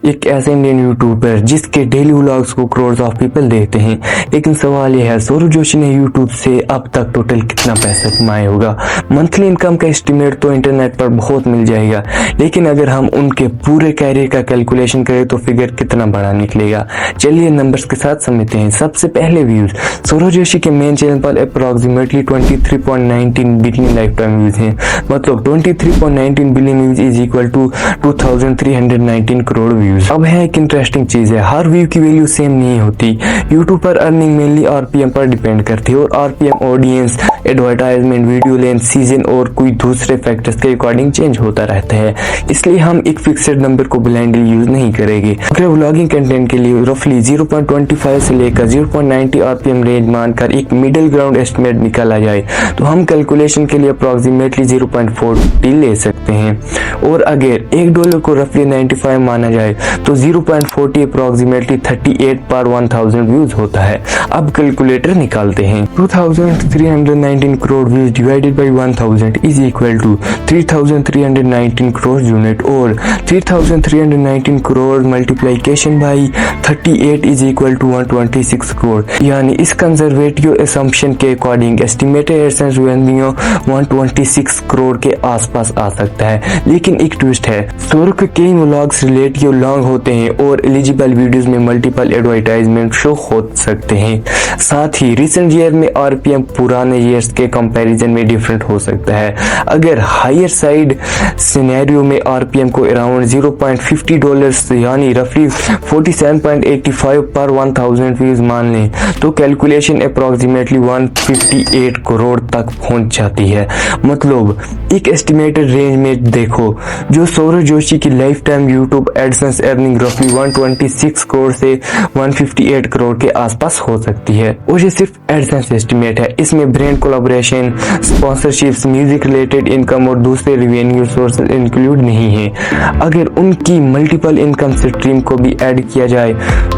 एक ऐसे Indian YouTuber जिसके डेली व्लॉग्स को करोड़ ऑफ पीपल देखते हैं। लेकिन सवाल यह है, सौरभ जोशी ने यूट्यूब से अब तक टोटल कितना पैसा कमाया होगा। मंथली इनकम का एस्टिमेट तो इंटरनेट पर बहुत मिल जाएगा, लेकिन अगर हम उनके पूरे कैरियर का कैलकुलेशन करें तो फिगर कितना बड़ा निकलेगा। चलिए नंबर्स के साथ समझते हैं। सबसे पहले व्यूज। सौरभ जोशी के मेन चैनल पर approximately 23.19 billion life time views हैं। मतलब 23.19 billion views is equal to 2319 crore views. अब है एक इंटरेस्टिंग चीज है, हर व्यू की वैल्यू सेम नहीं होती। यूट्यूब पर अर्निंग मेनली आरपीएम पर डिपेंड करती है, और RPM audience, advertisement, video length, season और कोई दूसरे फैक्टर्स के अकॉर्डिंग चेंज होता रहता है। इसलिए हम एक फिक्स्ड नंबर को ब्लाइंडली यूज नहीं करेंगे। अगर व्लॉगिंग कंटेंट के लिए रफली 0.25 से लेकर 0.90 आरपीएम रेंज मानकर एक मिडिल ग्राउंड एस्टिमेट निकाला जाए तो हम कैलकुलेशन के लिए अप्रोक्सीमेटली 0.40 ले सकते हैं। और अगर $1 को रफली 95 माना जाए तो 0.40 अप्रोक्सीमेटली 38 पर 1000 व्यूज होता है। अब कैलकुलेटर निकालते हैं। 2319 crore views divided by 1000 is equal to 3319 crore unit, और 3319 crore multiplication by 38 is equal to 126 crore. यानी इस कंजर्वेटिव असम्पशन के according estimated AdSense revenue 126 crore के आसपास आ सकता है। लेकिन एक ट्विस्ट है, सौरभ के कई व्लॉग्स रिलेटिव लॉन्ग होते हैं और एलिजिबल वीडियोस में मल्टीपल एडवर्टाइजमेंट शो हो सकते हैं। साथ ही रिसेंट ईयर में आरपीएम पुराने ईयर्स के कंपैरिजन में डिफरेंट हो सकता है। अगर हायर साइड सिनेरियो में आरपीएम को अराउंड $0.50 यानी रफली 47.85 पर 1000 व्यूज मान लें तो कैलकुलेशन अप्रोक्सीमेटली 158 करोड़ तक पहुंच जाती है। मतलब एक एस्टिमेटेड रेंज में देखो, जो सौरभ जोशी की life time YouTube AdSense earning रफली 126 करोड़ से 158 करोड़ के आसपास हो सकती है। और ये सिर्फ एडसेंस एस्टिमेट है, इसमें brand collaboration, sponsorships, music related income और दूसरे रेवेन्यू सोर्सेज इंक्लूड नहीं है। अगर उनकी मल्टीपल इनकम स्ट्रीम को भी ऐड किया जाए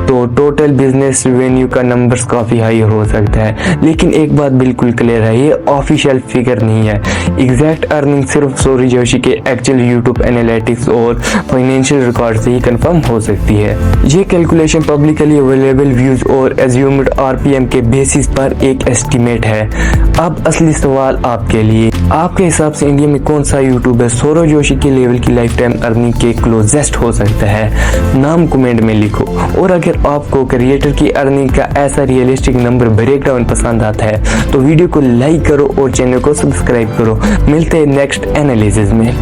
तो टोटल बिजनेस रेवेन्यू का नंबर्स काफी हाई हो सकता है। लेकिन एक बात बिल्कुल क्लियर है, ये ऑफिशियल फिगर नहीं है। एग्जैक्ट अर्निंग सिर्फ सौरभ जोशी के एक्चुअल यूट्यूब एनालिटिक्स और फाइनेंशियल रिकॉर्ड से ही कंफर्म हो सकती है। ये कैलकुलेशन पब्लिकली अवेलेबल व्यूज और एज्यूम्ड आरपीएम के बेसिस पर एक एस्टिमेट है। अब असली सवाल आपके लिए, आपके हिसाब से इंडिया में कौन सा यूट्यूबर सौरभ जोशी के लेवल की लाइफ टाइम अर्निंग के क्लोजेस्ट हो सकता है? नाम कमेंट में लिखो। और अगर आपको क्रिएटर की अर्निंग का ऐसा रियलिस्टिक नंबर ब्रेकडाउन पसंद आता है तो वीडियो को लाइक करो और चैनल को सब्सक्राइब करो। मिलते हैं नेक्स्ट एनालिसिस में।